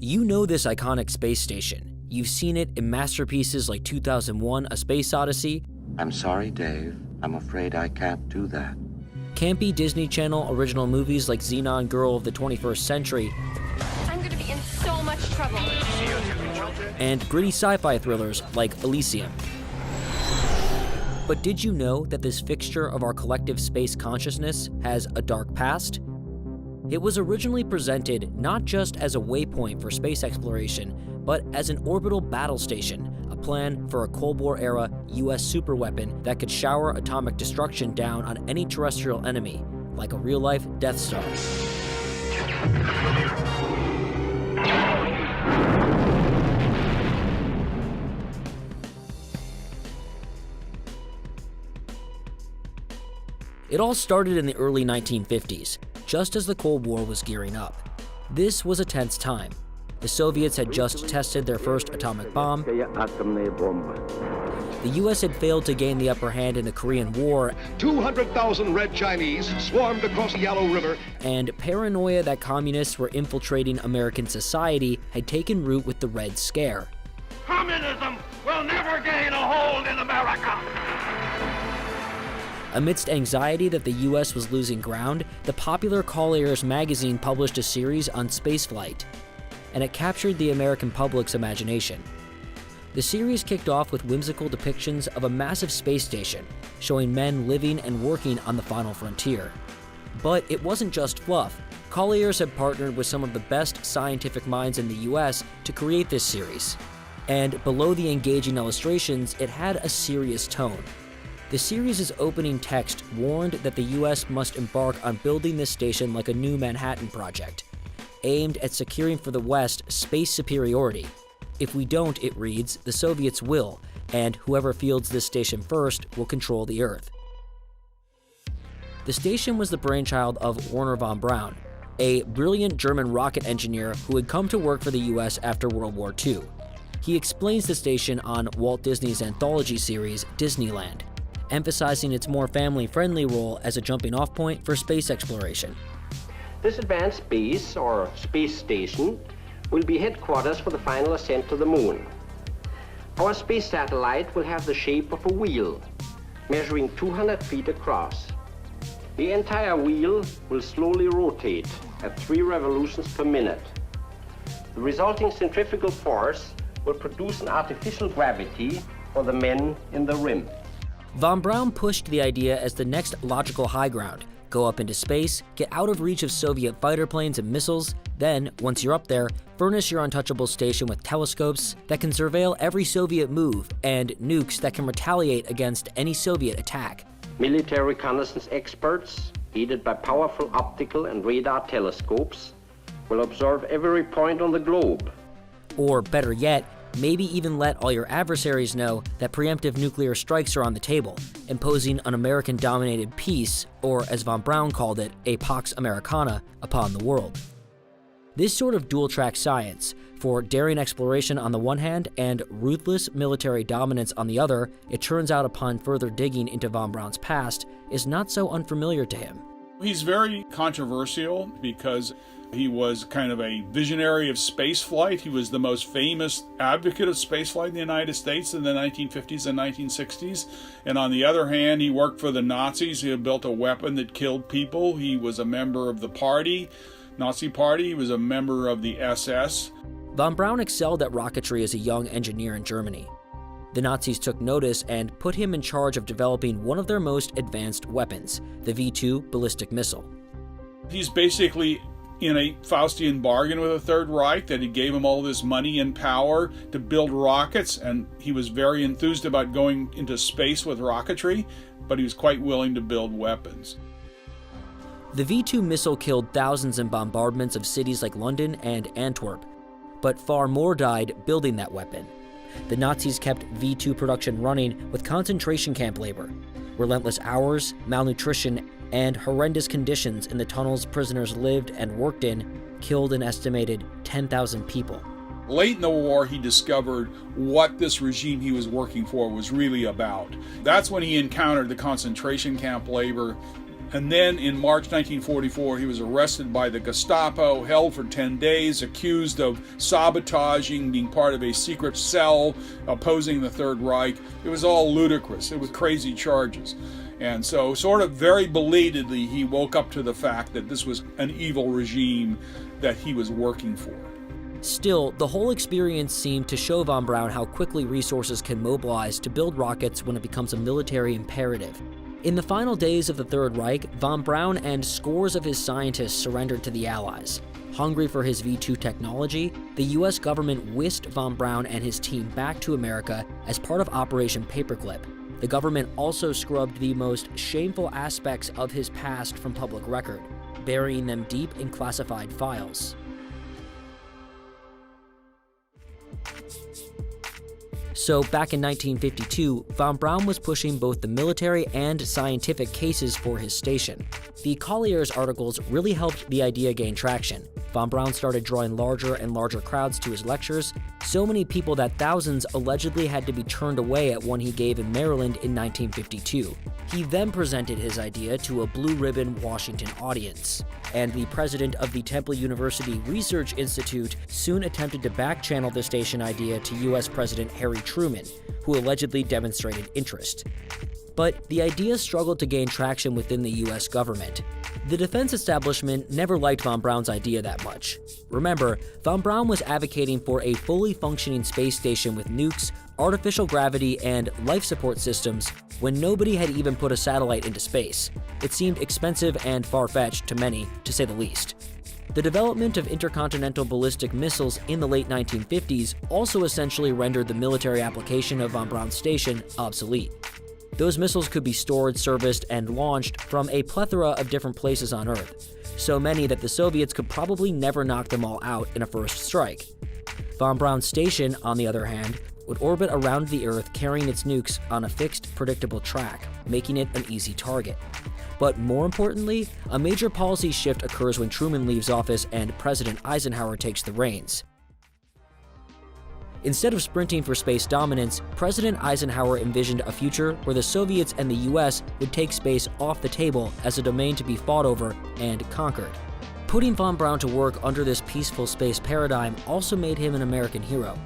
You know this iconic space station. You've seen it in masterpieces like 2001: A Space Odyssey. I'm sorry, Dave. I'm afraid I can't do that. Campy Disney Channel original movies like Xenon Girl of the 21st Century. I'm gonna be in so much trouble. And gritty sci-fi thrillers like Elysium. But did you know that this fixture of our collective space consciousness has a dark past? It was originally presented not just as a waypoint for space exploration, but as an orbital battle station, a plan for a Cold War-era US superweapon that could shower atomic destruction down on any terrestrial enemy, like a real-life Death Star. It all started in the early 1950s, just as the Cold War was gearing up. This was a tense time. The Soviets had just tested their first atomic bomb. The US had failed to gain the upper hand in the Korean War. 200,000 Red Chinese swarmed across the Yellow River. And paranoia that communists were infiltrating American society had taken root with the Red Scare. Communism will never gain a hold in America! Amidst anxiety that the US was losing ground, the popular Collier's magazine published a series on spaceflight, and it captured the American public's imagination. The series kicked off with whimsical depictions of a massive space station, showing men living and working on the final frontier. But it wasn't just fluff. Collier's had partnered with some of the best scientific minds in the US to create this series. And below the engaging illustrations, it had a serious tone. The series' opening text warned that the US must embark on building this station like a new Manhattan Project, aimed at securing for the West space superiority. If we don't, it reads, the Soviets will, and whoever fields this station first will control the Earth. The station was the brainchild of Wernher von Braun, a brilliant German rocket engineer who had come to work for the US after World War II. He explains the station on Walt Disney's anthology series, Disneyland, emphasizing its more family-friendly role as a jumping-off point for space exploration. This advanced base, or space station, will be headquarters for the final ascent to the moon. Our space satellite will have the shape of a wheel, measuring 200 feet across. The entire wheel will slowly rotate at 3 revolutions per minute. The resulting centrifugal force will produce an artificial gravity for the men in the rim. Von Braun pushed the idea as the next logical high ground. Go up into space, get out of reach of Soviet fighter planes and missiles, then, once you're up there, furnish your untouchable station with telescopes that can surveil every Soviet move and nukes that can retaliate against any Soviet attack. Military reconnaissance experts, aided by powerful optical and radar telescopes, will observe every point on the globe. Or better yet, maybe even let all your adversaries know that preemptive nuclear strikes are on the table, imposing an American-dominated peace, or as von Braun called it, a Pax Americana, upon the world. This sort of dual-track science, for daring exploration on the one hand and ruthless military dominance on the other, it turns out upon further digging into von Braun's past, is not so unfamiliar to him. He's very controversial because he was kind of a visionary of spaceflight. He was the most famous advocate of spaceflight in the United States in the 1950s and 1960s. And on the other hand, he worked for the Nazis. He had built a weapon that killed people. He was a member of the party, Nazi party. He was a member of the SS. Von Braun excelled at rocketry as a young engineer in Germany. The Nazis took notice and put him in charge of developing one of their most advanced weapons, the V-2 ballistic missile. He's basically in a Faustian bargain with the Third Reich, that he gave him all this money and power to build rockets, and he was very enthused about going into space with rocketry, but he was quite willing to build weapons. The V-2 missile killed thousands in bombardments of cities like London and Antwerp, but far more died building that weapon. The Nazis kept V-2 production running with concentration camp labor, relentless hours, malnutrition, and horrendous conditions in the tunnels prisoners lived and worked in killed an estimated 10,000 people. Late in the war, he discovered what this regime he was working for was really about. That's when he encountered the concentration camp labor, And then in March 1944, he was arrested by the Gestapo, held for 10 days, accused of sabotaging, being part of a secret cell, opposing the Third Reich. It was all ludicrous. It was crazy charges. And so, sort of very belatedly, he woke up to the fact that this was an evil regime that he was working for. Still, the whole experience seemed to show von Braun how quickly resources can mobilize to build rockets when it becomes a military imperative. In the final days of the Third Reich, von Braun and scores of his scientists surrendered to the Allies. Hungry for his V-2 technology, the US government whisked von Braun and his team back to America as part of Operation Paperclip. The government also scrubbed the most shameful aspects of his past from public record, burying them deep in classified files. So back in 1952, von Braun was pushing both the military and scientific cases for his station. The Collier's articles really helped the idea gain traction. Von Braun started drawing larger and larger crowds to his lectures, so many people that thousands allegedly had to be turned away at one he gave in Maryland in 1952. He then presented his idea to a blue-ribbon Washington audience, and the president of the Temple University Research Institute soon attempted to back-channel the station idea to US President Harry Truman, who allegedly demonstrated interest. But the idea struggled to gain traction within the US government. The defense establishment never liked von Braun's idea that much. Remember, von Braun was advocating for a fully functioning space station with nukes, artificial gravity, and life support systems when nobody had even put a satellite into space. It seemed expensive and far-fetched to many, to say the least. The development of intercontinental ballistic missiles in the late 1950s also essentially rendered the military application of von Braun's station obsolete. Those missiles could be stored, serviced, and launched from a plethora of different places on Earth, so many that the Soviets could probably never knock them all out in a first strike. Von Braun's station, on the other hand, would orbit around the Earth carrying its nukes on a fixed, predictable track, making it an easy target. But more importantly, a major policy shift occurs when Truman leaves office and President Eisenhower takes the reins. Instead of sprinting for space dominance, President Eisenhower envisioned a future where the Soviets and the US would take space off the table as a domain to be fought over and conquered. Putting von Braun to work under this peaceful space paradigm also made him an American hero.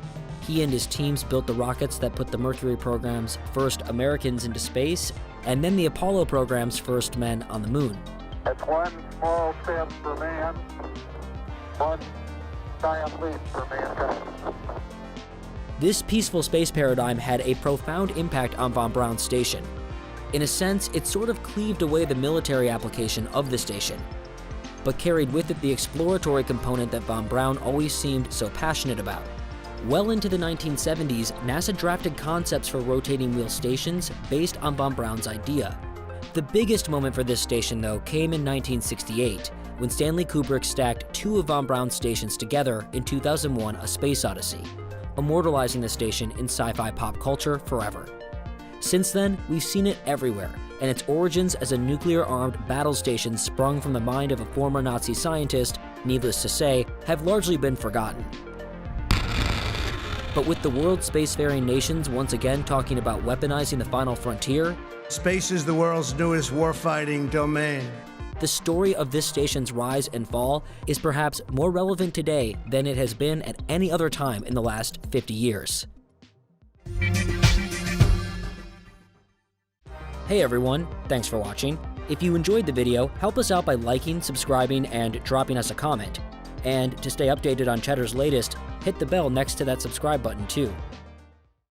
He and his teams built the rockets that put the Mercury program's first Americans into space, and then the Apollo program's first men on the moon. It's one small step for man, one giant leap for mankind. This peaceful space paradigm had a profound impact on von Braun's station. In a sense, it sort of cleaved away the military application of the station, but carried with it the exploratory component that von Braun always seemed so passionate about. Well into the 1970s, NASA drafted concepts for rotating wheel stations based on von Braun's idea. The biggest moment for this station, though, came in 1968, when Stanley Kubrick stacked two of von Braun's stations together in 2001: A Space Odyssey, immortalizing the station in sci-fi pop culture forever. Since then, we've seen it everywhere, and its origins as a nuclear-armed battle station sprung from the mind of a former Nazi scientist, needless to say, have largely been forgotten. But with the world's spacefaring nations once again talking about weaponizing the final frontier, space is the world's newest warfighting domain. The story of this station's rise and fall is perhaps more relevant today than it has been at any other time in the last 50 years. Hey everyone, thanks for watching. If you enjoyed the video, help us out by liking, subscribing, and dropping us a comment. And to stay updated on Cheddar's latest, hit the bell next to that subscribe button too.